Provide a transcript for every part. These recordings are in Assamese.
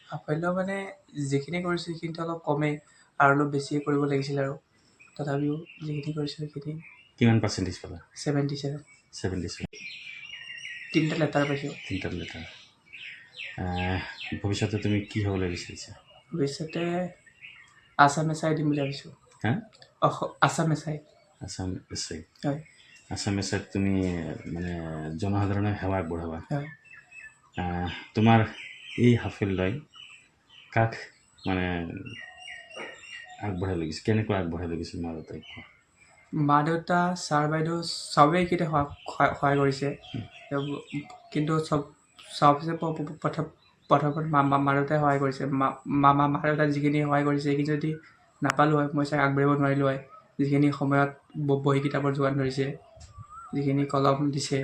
সাফল্য মানে যিখিনি কৰিছোঁ সেইখিনিতো অলপ কমেই আৰু অলপ বেছিয়ে কৰিব লাগিছিল আৰু তথাপিও যিখিনি কৰিছোঁ সেইখিনি কিমান পাৰ্চেণ্টেজ পালা 77 77 তিনিটা লেটাৰ পাইছোঁ তিনিটা লেটাৰ ভৱিষ্যতে তুমি কি হ'বলৈ বিচাৰিছা ভৱিষ্যতে আছাম এছ আই দিম বুলি ভাবিছোঁ হা আছাম এছ আই হয় আছাম এছ আইত তুমি মানে জনসাধাৰণৰ সেৱা আগবঢ়াবা হয় তোমাৰ এই সাফল্যই কাক মানে আগবঢ়াই লাগিছে কেনেকৈ আগবঢ়াই লাগিছিল মা দেউতাই মা দেউতা ছাৰ বাইদেউ চবেই এইকেইটা সহায় কৰিছে কিন্তু চবচে প্ৰথমত মা দেউতাই সহায় কৰিছে মা দেউতাই যিখিনি সহায় কৰিছে সেইখিনি যদি নাপালোঁ হয় মই চাগে আগবাঢ়িব নোৱাৰিলোঁ হয় যিখিনি সময়ত বহি কিতাপৰ যোগান ধৰিছে যিখিনি কলম দিছে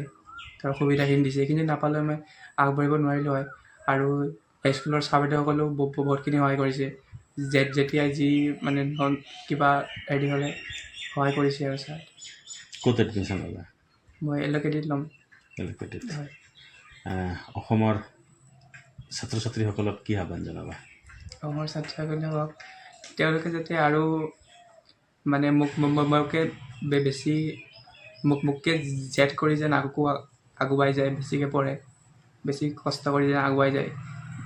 তাৰ সুবিধাখিনি দিছে সেইখিনি নাপালেও মই আগবাঢ়িব নোৱাৰিলোঁ হয় আৰু স্কুলৰ ছাৰ বাইদেউসকলেও বহুতখিনি সহায় কৰিছে যেতিয়াই যি মানে কিবা হেৰি হ'লে সহায় কৰিছে আৰু ছাৰ ক'ত এডমিশ্যন ল'লা মই এলোকেটিত ল'ম এলোকেটিত হয় অসমৰ ছাত্ৰ ছাত্ৰীসকলক কি আহ্বান জনাবা অসমৰ ছাত্ৰ ছাত্ৰীসকলক তেওঁলোকে যাতে আৰু মানে মোতকৈ বেছি মোতকৈ জেদ কৰি যেন আগুৱাই যায় বেছিকৈ পঢ়ে বেছি কষ্ট কৰি যেন আগুৱাই যায়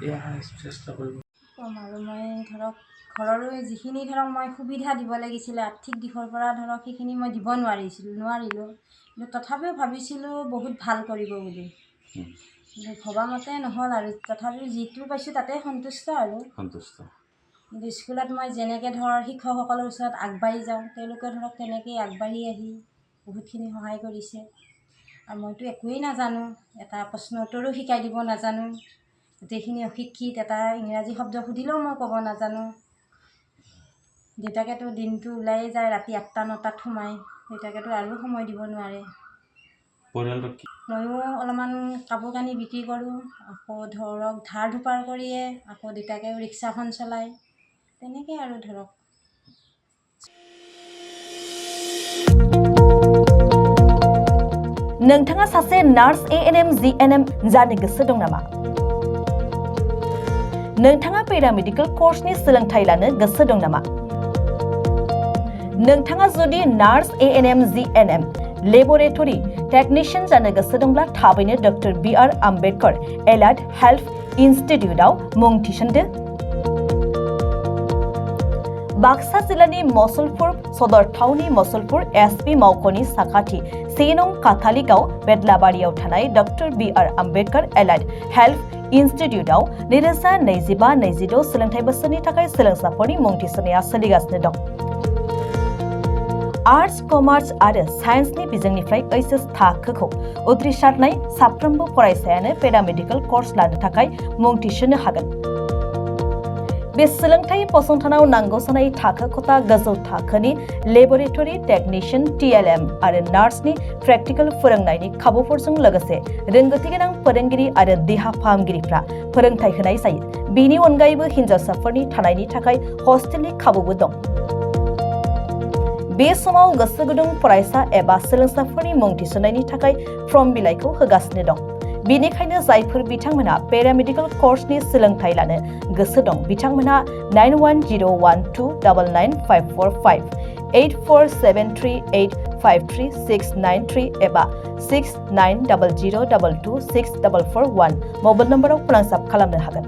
এয়া চেষ্টা কৰিব ক'ম আৰু মই ধৰক ঘৰৰো যিখিনি ধৰক মই সুবিধা দিব লাগিছিলে আৰ্থিক দিশৰ পৰা ধৰক সেইখিনি মই দিব নোৱাৰিলোঁ কিন্তু তথাপিও ভাবিছিলোঁ বহুত ভাল কৰিব বুলি কিন্তু ভবামতে নহ'ল আৰু তথাপিও যিটো পাইছোঁ তাতে সন্তুষ্ট কিন্তু স্কুলত মই যেনেকৈ ধৰ শিক্ষকসকলৰ ওচৰত আগবাঢ়ি যাওঁ তেওঁলোকে ধৰক তেনেকেই আগবাঢ়ি আহি বহুতখিনি সহায় কৰিছে আৰু মইতো একোৱেই নাজানো এটা প্ৰশ্ন উত্তৰো শিকাই দিব নাজানো গোটেইখিনি অশিক্ষিত এটা ইংৰাজী শব্দ সুধিলেও মই ক'ব নাজানো দেউতাকেতো দিনটো ওলাইয়ে যায় ৰাতি 8টা 9টাত সোমায় দেউতাকেতো আৰু সময় দিব নোৱাৰে ময়ো অলপমান কাপোৰ কানি বিক্ৰী কৰোঁ আকৌ ধৰক ধাৰ ধোপাৰ কৰিয়ে আকৌ দেউতাকেও ৰিক্সাখন চলায় তেনেকৈ আৰু ধৰক नोंथाङा सासे नार्स ANM GNM जानो गोसो दं नामा नोंथाङा पेरामेडिकेल कर्सनि सोलोंथाइ लानो गोसो दं नामा नोंथाङा जुदि nurse ANM GNM laboratory technician जानो गोसो दंब्ला थाबैनो doctor BR Ambedkar allied health इन्स्टिट्यूटआव मुं थिसनदो बाक्सा जिल्लानि मसलपुर सदर टाउननि मसलपुर SP मावख'नि साखाथि 1 नं काथालिगाव बेदलाबारियाव थानाय doctor BR Ambedkar allied health इन्स्टिट्यूटआव 2025-26 सोलोंथाइ बोसोरनि थाखाय सोलोंसाफोरनि मुं थिसननाया सोलिगासिनो दं आर्ट्स कमार्स आरो साइन्सनि बिजोंनिफ्राय HS थाखोखौ उथ्रिसारनाय साफ्रोमबो फरायसायानो पेरामेडिकेल कर्स लानो थाखाय मुं थिसननो हागोन बे सोलोंथाइ फसंथानाव नांगौ जानाय थाखो खथा गोजौ थाखोनि लेबोरेटरी टेक्निशियन TLM आरो नार्सनि प्रेक्टिकल फोरोंनायनि खाबुफोरजों लोगोसे रोंगौथि गोनां फोरोंगिरि आरो देहा फाहामगिरिफ्रा फोरोंथाइ होनाय जायो बेनि अनगायैबो हिनजावसाफोरनि थानायनि थाखाय हस्टेलनि खाबुबो दं बे समाव गोसो गुदुं फरायसा एबा सोलोंसाफोरनि मुं थिसननायनि थाखाय फर्म बिलाइखौ होगासिनो दं बेनिखायनो जायफोर बिथांमोनहा पेरामेडिकेल कर्सनि सोलोंथाइ लानो गोसो दं बिथांमोनहा 9101299545 8473853693 एबा 6900226441 मबाइल नम्बराव फोनांजाब खालामनो हागोन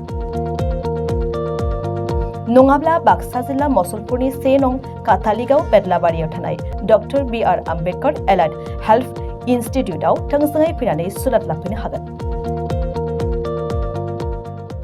नङाब्ला बाक्सा जिल्ला मसलपुरनि 1 नं काथालिगाव बेदलाबारियाव थानाय doctor BR Ambedkar allied health इन्स्टिट्यूटआव थोंजोङै फैनानै सुलाद लाफैनो हागोन